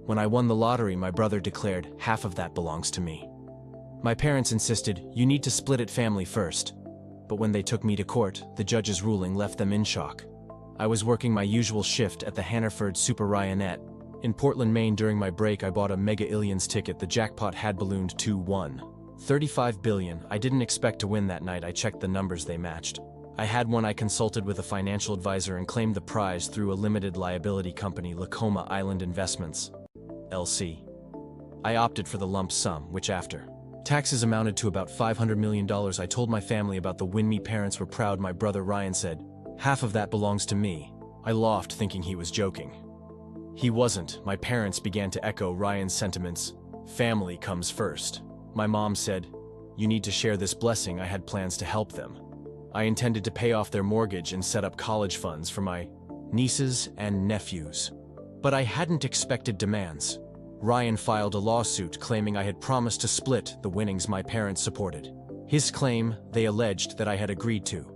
When I won the lottery, my brother declared half of that belongs to me. My parents insisted, you need to split it family first. But when they took me to court, the judge's ruling left them in shock. I was working my usual shift at the Hannaford Super Ryanette. In Portland, Maine. During my break, I bought a Mega Illions ticket. The jackpot had ballooned to 35 billion. I didn't expect to win that night. I checked the numbers, they matched. I had one. I consulted with a financial advisor and claimed the prize through a limited liability company, Lacoma Island Investments, LC. I opted for the lump sum, which after taxes amounted to about $500 million. I told my family about the win. My parents were proud. My brother Ryan said, half of that belongs to me. I laughed, thinking he was joking. He wasn't. My parents began to echo Ryan's sentiments. Family comes first. My mom said, you need to share this blessing. I had plans to help them. I intended to pay off their mortgage and set up college funds for my nieces and nephews. But I hadn't expected demands. Ryan filed a lawsuit claiming I had promised to split the winnings my parents supported. His claim, they alleged that I had agreed to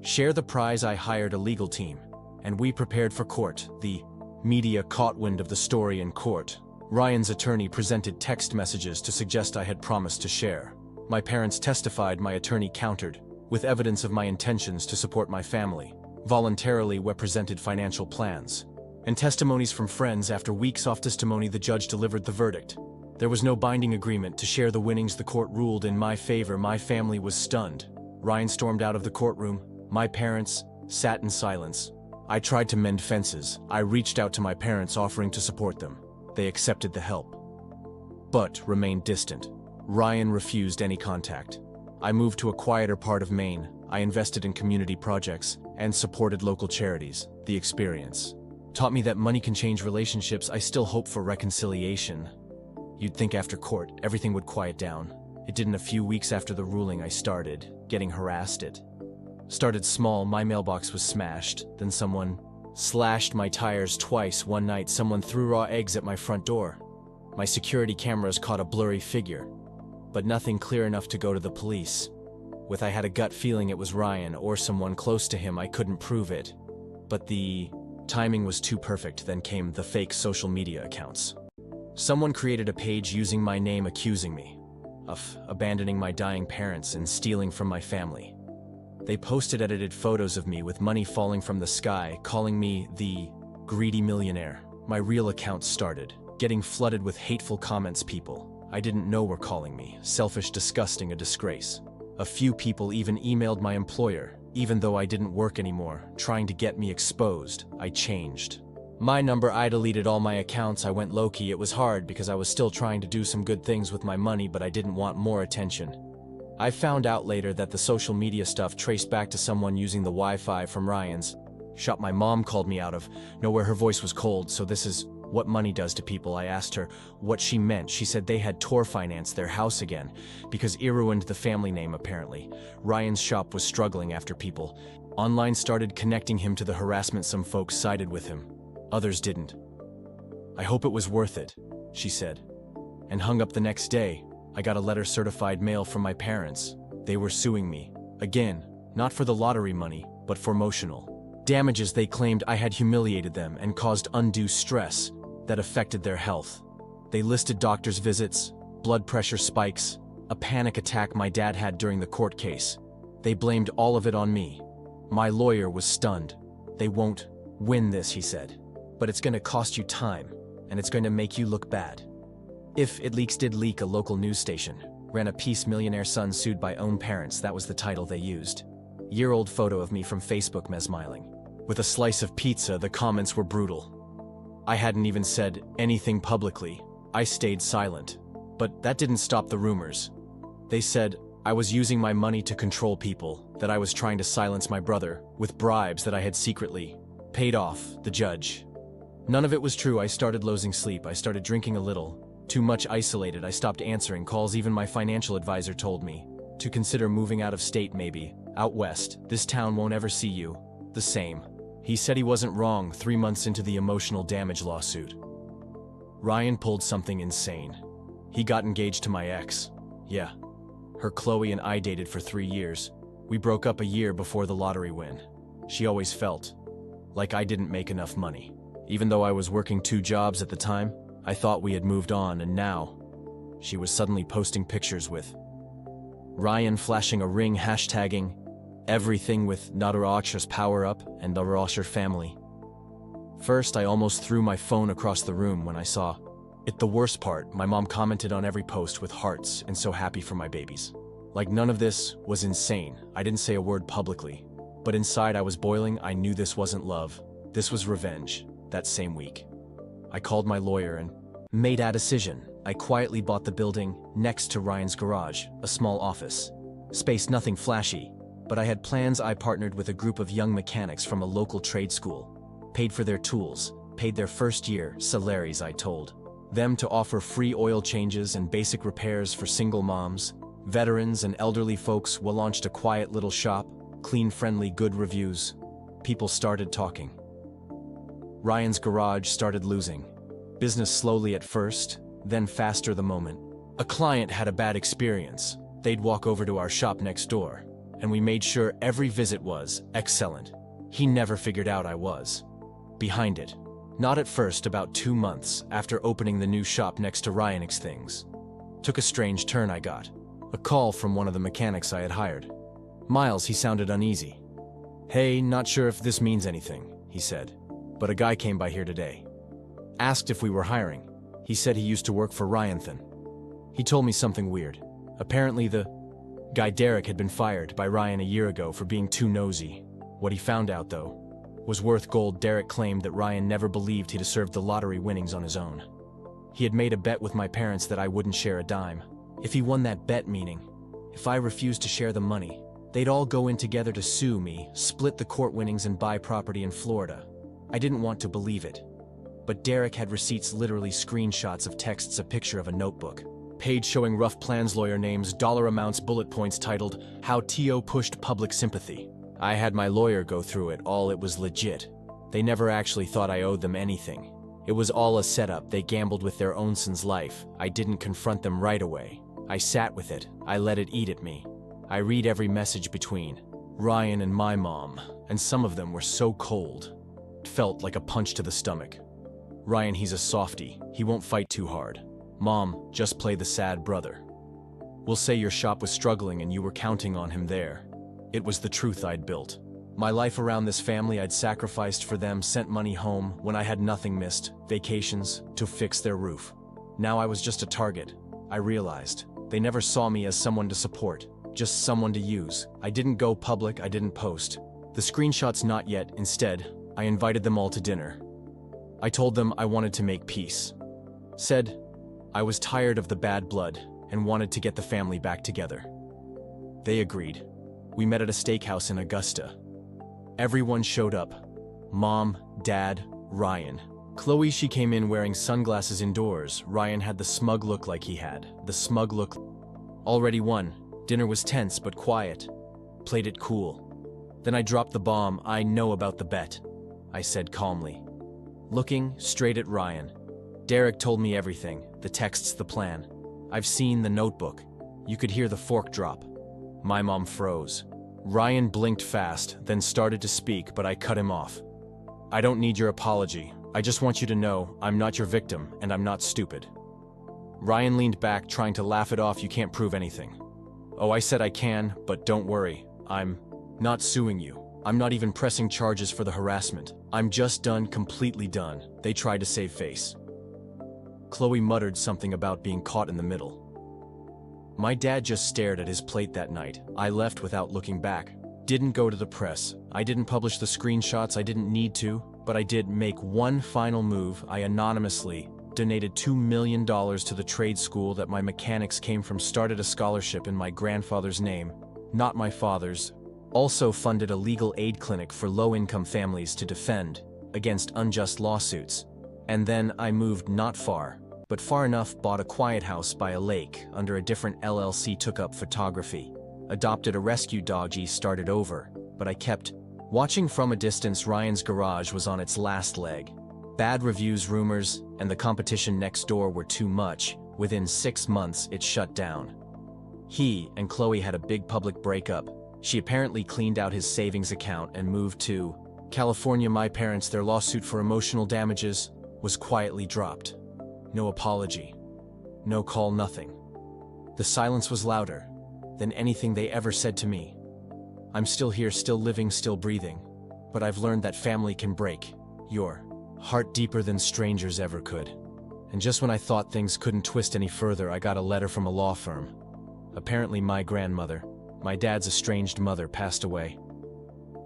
share the prize. I hired a legal team, and we prepared for court. The media caught wind of the story in court. Ryan's attorney presented text messages to suggest I had promised to share. My parents testified. My attorney countered with evidence of my intentions to support my family, voluntarily presented financial plans, and testimonies from friends. After weeks of testimony, the judge delivered the verdict. There was no binding agreement to share the winnings. The court ruled in my favor. My family was stunned. Ryan stormed out of the courtroom. My parents sat in silence. I tried to mend fences. I reached out to my parents, offering to support them. They accepted the help, but remained distant. Ryan refused any contact. I moved to a quieter part of Maine. I invested in community projects and supported local charities. The experience taught me that money can change relationships. I still hope for reconciliation. You'd think after court, everything would quiet down. It didn't. A few weeks after the ruling, I started getting harassed. It started small. My mailbox was smashed. Then someone slashed my tires twice. One night, someone threw raw eggs at my front door. My security cameras caught a blurry figure, but nothing clear enough to go to the police. I had a gut feeling it was Ryan or someone close to him. I couldn't prove it, but the timing was too perfect. Then came the fake social media accounts. Someone created a page using my name, accusing me of abandoning my dying parents and stealing from my family. They posted edited photos of me with money falling from the sky, calling me the greedy millionaire. My real account started getting flooded with hateful comments. People I didn't know were calling me selfish, disgusting, a disgrace. A few people even emailed my employer, even though I didn't work anymore, trying to get me exposed. I changed my number. I deleted all my accounts. I went low-key. It was hard because I was still trying to do some good things with my money, but I didn't want more attention. I found out later that the social media stuff traced back to someone using the Wi-Fi from Ryan's shop. My mom called me out of nowhere. Her voice was cold. So this is what money does to people. I asked her what she meant. She said they had tour financed their house again because it ruined the family name apparently. Ryan's shop was struggling after people online started connecting him to the harassment. Some folks sided with him, others didn't. I hope it was worth it, she said, and hung up. The next day, I got a letter certified mail from my parents. They were suing me again, not for the lottery money, but for emotional damages. They claimed I had humiliated them and caused undue stress that affected their health. They listed doctor's visits, blood pressure spikes, a panic attack my dad had during the court case. They blamed all of it on me. My lawyer was stunned. They won't win this, he said, but it's going to cost you time, and it's going to make you look bad. If it leaks. Did leak. A local news station ran a piece, millionaire son sued by own parents. That was the title they used. Year-old photo of me from Facebook, me smiling with a slice of pizza. The comments were brutal. I hadn't even said anything publicly. I stayed silent. But that didn't stop the rumors. They said I was using my money to control people, that I was trying to silence my brother with bribes that I had secretly paid off the judge. None of it was true. I started losing sleep. I started drinking a little too much, isolated. I stopped answering calls. Even my financial advisor told me to consider moving out of state, maybe out west. This town won't ever see you the same. He said he wasn't wrong. 3 months into the emotional damage lawsuit, Ryan pulled something insane. He got engaged to my ex. Yeah, her Chloe and I dated for 3 years. We broke up a year before the lottery win. She always felt like I didn't make enough money. Even though I was working 2 jobs at the time, I thought we had moved on, and now she was suddenly posting pictures with Ryan, flashing a ring, hashtagging everything with Nadarash's power up and Nadarash's family. First, I almost threw my phone across the room when I saw it. The worst part, my mom commented on every post with hearts and so happy for my babies. Like none of this was insane. I didn't say a word publicly, but inside I was boiling. I knew this wasn't love. This was revenge. That same week, I called my lawyer and made a decision. I quietly bought the building next to Ryan's garage, a small office space, nothing flashy, but I had plans. I partnered with a group of young mechanics from a local trade school, paid for their tools, paid their first year salaries. I told them to offer free oil changes and basic repairs for single moms, veterans, and elderly folks. We launched a quiet little shop, clean, friendly, good reviews. People started talking. Ryan's garage started losing business slowly at first, then faster the moment a client had a bad experience. They'd walk over to our shop next door, and we made sure every visit was excellent. He never figured out I was behind it. Not at first. About 2 months after opening the new shop next to Ryan's, things took a strange turn. I got a call from one of the mechanics I had hired. Miles, he sounded uneasy. "Hey, not sure if this means anything," he said, "but a guy came by here today. Asked if we were hiring. He said he used to work for Ryan. He told me something weird. Apparently the guy Derek had been fired by Ryan a year ago for being too nosy. What he found out, though, was worth gold. Derek claimed that Ryan never believed he'd deserved the lottery winnings on his own. He had made a bet with my parents that I wouldn't share a dime. If he won that bet, meaning if I refused to share the money, they'd all go in together to sue me, split the court winnings, and buy property in Florida. I didn't want to believe it. But Derek had receipts, literally screenshots of texts, a picture of a notebook page showing rough plans, lawyer names, dollar amounts, bullet points titled, "How T.O. Pushed Public Sympathy." I had my lawyer go through it all. It was legit. They never actually thought I owed them anything. It was all a setup. They gambled with their own son's life. I didn't confront them right away. I sat with it. I let it eat at me. I read every message between Ryan and my mom, and some of them were so cold. It felt like a punch to the stomach. Ryan, he's a softie. He won't fight too hard. Mom, just play the sad brother. We'll say your shop was struggling and you were counting on him there. It was the truth I'd built. My life around this family I'd sacrificed for them, sent money home when I had nothing, missed vacations to fix their roof. Now I was just a target. I realized they never saw me as someone to support, just someone to use. I didn't go public. I didn't post the screenshots, not yet. Instead, I invited them all to dinner. I told them I wanted to make peace. Said I was tired of the bad blood and wanted to get the family back together. They agreed. We met at a steakhouse in Augusta. Everyone showed up. Mom, Dad, Ryan. Chloe, she came in wearing sunglasses indoors. Ryan had the smug look like he had. The smug look. Already won. Dinner was tense but quiet. Played it cool. Then I dropped the bomb. "I know about the bet," I said calmly, looking straight at Ryan. "Derek told me everything. The texts, the plan. I've seen the notebook." You could hear the fork drop. My mom froze. Ryan blinked fast, then started to speak, but I cut him off. "I don't need your apology. I just want you to know I'm not your victim, and I'm not stupid." Ryan leaned back, trying to laugh it off. "You can't prove anything." "Oh, I said I can, but don't worry. I'm not suing you. I'm not even pressing charges for the harassment. I'm just done, completely done." They tried to save face. Chloe muttered something about being caught in the middle. My dad just stared at his plate that night. I left without looking back. Didn't go to the press. I didn't publish the screenshots. I didn't need to, but I did make one final move. I anonymously donated $2 million to the trade school that my mechanics came from, started a scholarship in my grandfather's name, not my father's, also funded a legal aid clinic for low-income families to defend against unjust lawsuits. And then I moved not far, but far enough, bought a quiet house by a lake under a different LLC, took up photography, adopted a rescue doggy, started over, but I kept watching from a distance. Ryan's garage was on its last leg. Bad reviews, rumors, and the competition next door were too much. Within 6 months, it shut down. He and Chloe had a big public breakup. She apparently cleaned out his savings account and moved to California. My parents, their lawsuit for emotional damages was quietly dropped. No apology. No call, nothing. The silence was louder than anything they ever said to me. I'm still here, still living, still breathing, but I've learned that family can break your heart deeper than strangers ever could. And just when I thought things couldn't twist any further, I got a letter from a law firm. Apparently my grandmother, my dad's estranged mother, passed away.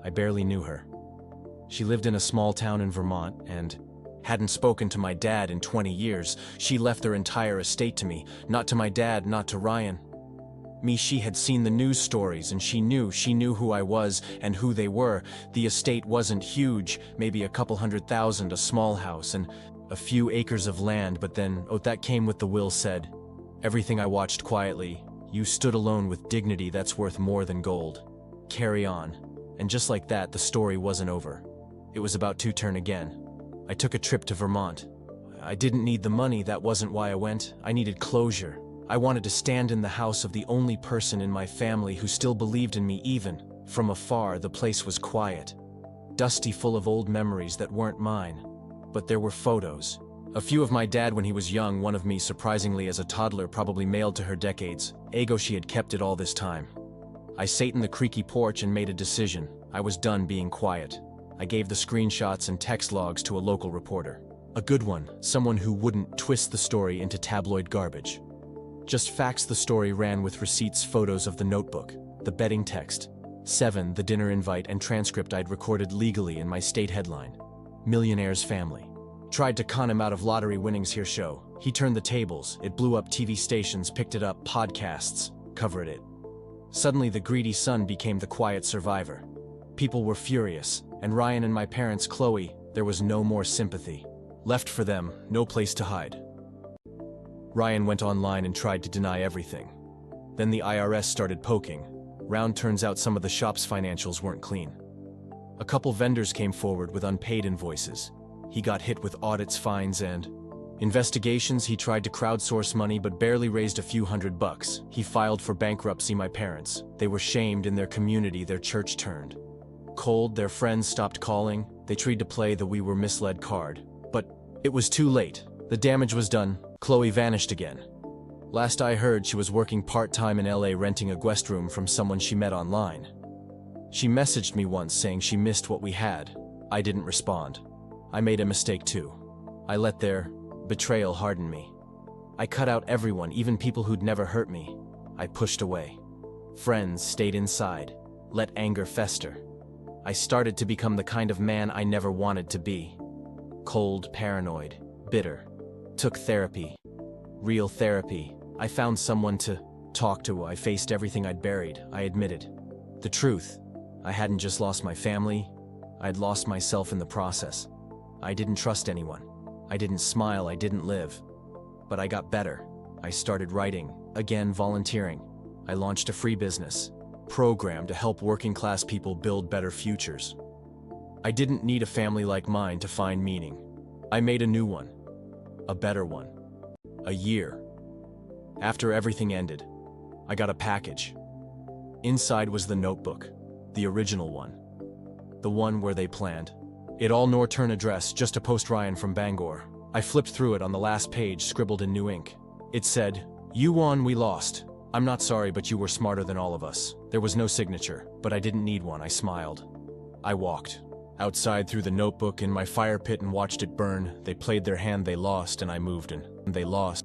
I barely knew her. She lived in a small town in Vermont and hadn't spoken to my dad in 20 years. She left their entire estate to me, not to my dad, not to Ryan. She had seen the news stories and she knew who I was and who they were. The estate wasn't huge, maybe a couple $100,000, a small house and a few acres of land, but then, that came with the will said. Everything I watched quietly. You stood alone with dignity that's worth more than gold. Carry on. And just like that, the story wasn't over. It was about to turn again. I took a trip to Vermont. I didn't need the money, that wasn't why I went. I needed closure. I wanted to stand in the house of the only person in my family who still believed in me even. From afar, the place was quiet. Dusty, full of old memories that weren't mine. But there were photos. A few of my dad when he was young, one of me surprisingly as a toddler, probably mailed to her decades. Ego, she had kept it all this time. I sat in the creaky porch and made a decision. I was done being quiet. I gave the screenshots and text logs to a local reporter. A good one, someone who wouldn't twist the story into tabloid garbage. Just faxed the story, ran with receipts, photos of the notebook, the betting text, 7, the dinner invite and transcript I'd recorded legally in my state headline. Millionaire's family. Tried to con him out of lottery winnings here show. He turned the tables, it blew up, TV stations picked it up, podcasts covered it. Suddenly the greedy son became the quiet survivor. People were furious, and Ryan and my parents, Chloe, there was no more sympathy. Left for them, no place to hide. Ryan went online and tried to deny everything. Then the IRS started poking. Turns out some of the shop's financials weren't clean. A couple vendors came forward with unpaid invoices. He got hit with audits, fines, and investigations. He tried to crowdsource money but barely raised a few $100. He filed for bankruptcy. My parents, they were shamed in their community, their church turned cold, their friends stopped calling. They tried to play the "we were misled" card. But it was too late. The damage was done. Chloe vanished again. Last I heard, she was working part-time in LA renting a guest room from someone she met online. She messaged me once saying she missed what we had. I didn't respond. I made a mistake too. I let their betrayal harden me. I cut out everyone, even people who'd never hurt me. I pushed away. Friends stayed inside, let anger fester. I started to become the kind of man I never wanted to be. Cold, paranoid, bitter. Took therapy. Real therapy. I found someone to talk to. I faced everything I'd buried. I admitted the truth. I hadn't just lost my family, I'd lost myself in the process. I didn't trust anyone. I didn't smile, I didn't live. But I got better. I started writing, again volunteering. I launched a free business program to help working class people build better futures. I didn't need a family like mine to find meaning. I made a new one. A better one. A year. After everything ended, I got a package. Inside was the notebook, the original one. The one where they planned it all. Norturn address, just a post, Ryan from Bangor. I flipped through it. On the last page, scribbled in new ink, it said, "You won, we lost. I'm not sorry, but you were smarter than all of us." There was no signature, but I didn't need one. I smiled. I walked outside, through the notebook in my fire pit, and watched it burn. They played their hand, they lost, and I moved, and they lost.